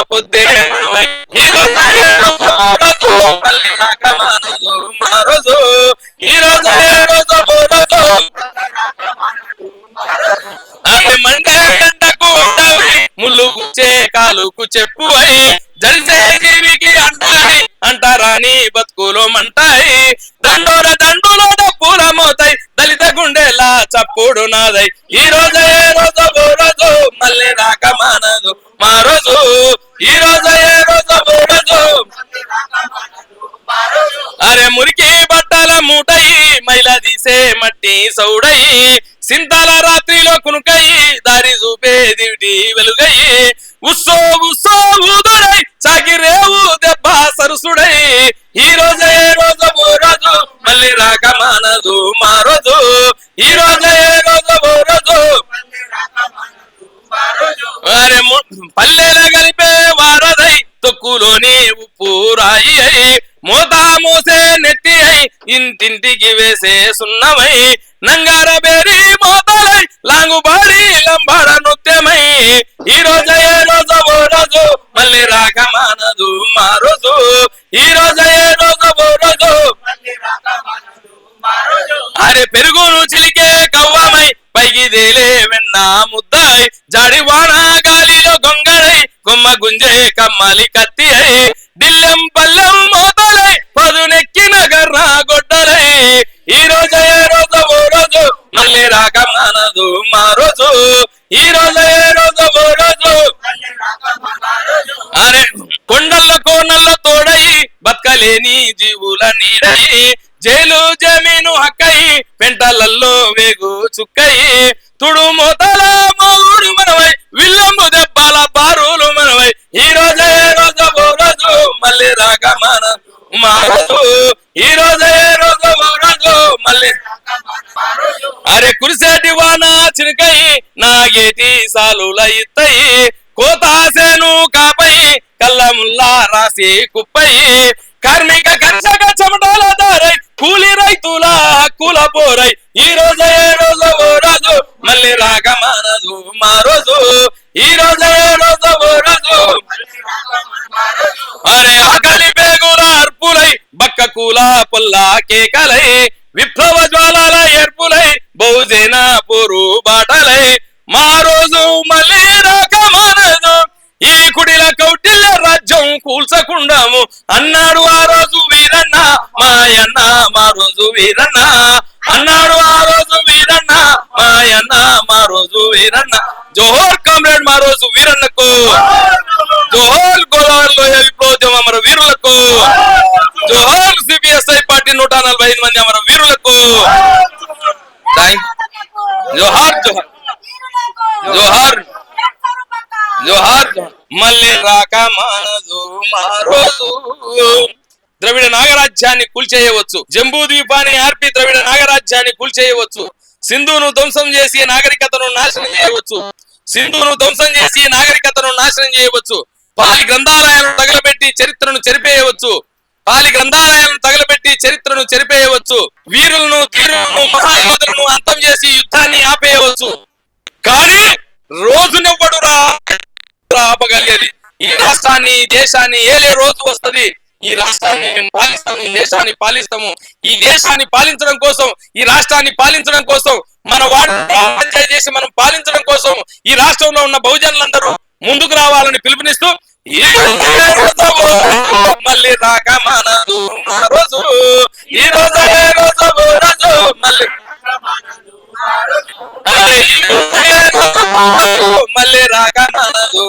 పొద్దే రోజు ఈ రోజు మండే గంటకు ముళ్ళు కూర్చే కాలుకు చెప్పు అయి జరిసే జీవికి అంటాయి అంటారాని బతుకులో మంటాయి దండోర దండులో డప్పుల మోతాయి దళిత గుండెలా చప్పుడు నాదై ఈ రోజు ఏ రోజు ఓ రోజు మళ్ళీ రాక మానదు మా రోజు ఈ రోజు ఏ రోజు ఓ రోజు అరే మురికి బట్టల మూటయి మైల తీసే మట్టి సౌడయి సింతాల రాత్రిలో కునుకయి దారి చూపే దివిటి వెలుగయి ఉస్సో ఉస్సో ఊదుడై సాగిరేవు దెబ్బ సరుసుడై ఈ రోజు ఏ రోజు ఓ రోజు మళ్ళీ రాక మానదు మా రోజు ఈ రోజు ఏ రోజు ఓ రోజు అరే పల్లెల గలిపే వారదై తొక్కులోని ఉప్పు రాయి అయి మోతా మోసే నెత్తి అయి ఇంటింటికి వేసే సున్నమై నంగార బేరి మోతలై లాంగుబారి లంబాడ నృత్యమై ఈ రోజు ఏ రోజు ఓ రోజు మళ్ళీ రాక మానదు మా రోజు ఈ రోజు ఏ రోజు ఓ రోజు అరే పెరుగును చిలికే కవ్వమై పైకి దేలే వెన్న ముద్దాయి జాడి వాన గాలిలో గొంగడై కొమ్మ గుంజే కమ్మలి కత్తి అయి దిల్లెం పల్లెం మోతలై పదునెక్కిన గర్ర గొడ్డలై ఈ రోజు ఏ రోజు ఓ రోజు మళ్ళీ రాక మానదు మా రోజు ఈ రోజు ఏ రోజు ఓ రోజు అరే కొండల్లో కోనల్లో తోడయి బతకలేని జీవుల నీడయి జైలు జమీను హక్కయి పెంటలల్లో వేగు చుక్కయి తుడు మోతల మౌడు మనవై విల్లంబు దెబ్బల బారులు మనవై ఈ రోజు ఏ రోజు ఓ రోజు మళ్ళీ రాక మానదు మా రోజు ఈ రోజు ఏ రోజు ఓ రోజు మళ్ళీ అరే కురిసేటి వాన చినుకై నాగేటి సాలుల ఇత్తయి కోతాసేను కాపై కళ్ళముల్లా రాసి కుప్పై కార్మిక కర్షక చెమటాల దారై కూలి రైతుల హక్కుల పోరై ఈ రోజు ఏ రోజు ఓ రోజు మళ్ళీ రాక మానదు మా రోజు ఈ రోజు ఏ రోజు ఓ రోజు అరే ఆకలి పేగుల అర్పులై బక్క కూల పొల్ల కేకలై విప్లవ జ్వాలల ఏర్పులై బహుజన పోరు బాటలై మా రోజు మళ్ళీ రాక మానదు ఈ కుడిల కౌటిల్య రాజ్యం కూల్చకుండాము అన్నాడు ఆ రోజు వీరన్న మాయన్న మా రోజు వీరన్న అన్నాడు ఆ రోజు వీరన్న మాయన్న మా రోజు వీరన్న జోహర్ కామ్రేడ్ మా రోజు వీరన్నకు జోహర్ గోదావరి లోయ విప్లవోద్యమ అమర వీరులకు జోహర్ సిపిఎస్ఐ పార్టీ 145 మంది అమర వీరులకు జోహార్ జోహార్ జోహార్ జోహార్ మళ్ళీ రాక మానదు మా రోజు ద్రవిడ నాగరాజ్యాన్ని కూల్చేయవచ్చు జంబూ ద్వీపాన్ని ఆర్పి ద్రవిడ నాగరాజ్యాన్ని కూల్చేయవచ్చు సింధును ధ్వంసం చేసి నాగరికతను నాశనం చేయవచ్చు సింధును ధ్వంసం చేసి నాగరికతను నాశనం చేయవచ్చు పాలి గ్రంథాలయాలను తగలబెట్టి చరిత్రను చెరిపేయవచ్చు పాలి గ్రంథాలయాలను తగలబెట్టి చరిత్రను చెరిపేయవచ్చు వీరులను తీరులను మహాయోధులను అంతం చేసి యుద్ధాన్ని ఆపేయవచ్చు కానీ రోజునెవ్వడు ఆపగలిగేది ఈ రాష్ట్రాన్ని దేశాన్ని ఏలే రోజు వస్తుంది ఈ రాష్ట్రాన్ని పాలిస్తాము ఈ దేశాన్ని పాలిస్తాము ఈ దేశాన్ని పాలించడం కోసం ఈ రాష్ట్రాన్ని పాలించడం కోసం మన వాడు చేసి మనం పాలించడం కోసం ఈ రాష్ట్రంలో ఉన్న బహుజనులందరూ ముందుకు రావాలని పిలుపునిస్తూ మళ్ళీ రాక మానదు ఆ రోజు ఈ రోజు ఏ రోజు ఓ రోజు మళ్ళీ మళ్ళీ రాక మానదు